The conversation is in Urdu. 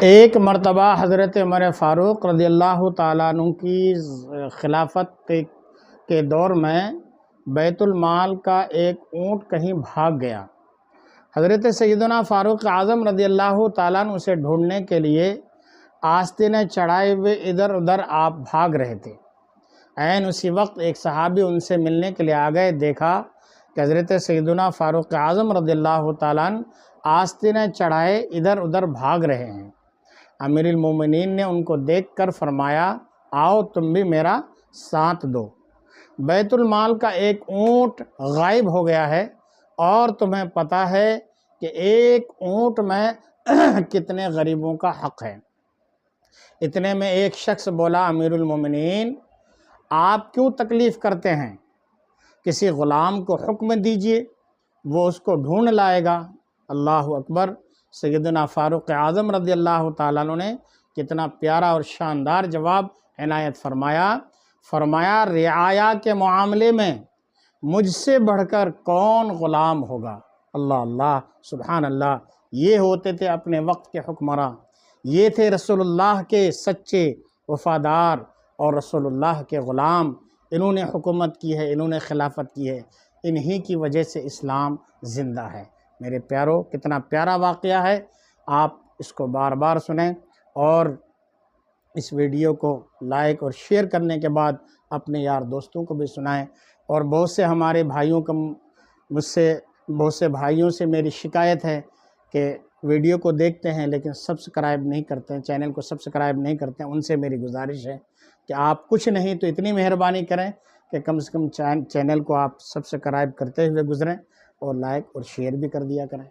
ایک مرتبہ حضرت عمر فاروق رضی اللہ تعالیٰ عنہ کی خلافت کے دور میں بیت المال کا ایک اونٹ کہیں بھاگ گیا۔ حضرت سیدنا فاروق اعظم رضی اللہ تعالیٰ عنہ اسے ڈھونڈنے کے لیے آستینیں چڑھائے ہوئے ادھر ادھر آپ بھاگ رہے تھے۔ عین اسی وقت ایک صحابی ان سے ملنے کے لیے آ گئے، دیکھا کہ حضرت سیدنا فاروق اعظم رضی اللہ تعالیٰ عنہ آستینیں چڑھائے ادھر ادھر بھاگ رہے ہیں۔ امیر المومنین نے ان کو دیکھ کر فرمایا، آؤ تم بھی میرا ساتھ دو، بیت المال کا ایک اونٹ غائب ہو گیا ہے اور تمہیں پتہ ہے کہ ایک اونٹ میں کتنے غریبوں کا حق ہے۔ اتنے میں ایک شخص بولا، امیر المومنین آپ کیوں تکلیف کرتے ہیں، کسی غلام کو حکم دیجئے، وہ اس کو ڈھونڈ لائے گا۔ اللہ اکبر! سیدنا فاروق اعظم رضی اللہ تعالیٰ عنہ نے کتنا پیارا اور شاندار جواب عنایت فرمایا رعایا کے معاملے میں مجھ سے بڑھ کر کون غلام ہوگا۔ اللہ اللہ، سبحان اللہ! یہ ہوتے تھے اپنے وقت کے حکمراں، یہ تھے رسول اللہ کے سچے وفادار اور رسول اللہ کے غلام۔ انہوں نے حکومت کی ہے، انہوں نے خلافت کی ہے، انہی کی وجہ سے اسلام زندہ ہے۔ میرے پیارو، کتنا پیارا واقعہ ہے، آپ اس کو بار بار سنیں اور اس ویڈیو کو لائک اور شیئر کرنے کے بعد اپنے یار دوستوں کو بھی سنائیں۔ اور بہت سے ہمارے بھائیوں کا بہت سے بھائیوں سے میری شکایت ہے کہ ویڈیو کو دیکھتے ہیں لیکن سبسکرائب نہیں کرتے ہیں، چینل کو سبسکرائب نہیں کرتے ہیں۔ ان سے میری گزارش ہے کہ آپ کچھ نہیں تو اتنی مہربانی کریں کہ کم سے کم چینل کو آپ سبسکرائب کرتے ہوئے گزریں اور لائک اور شیئر بھی کر دیا کریں۔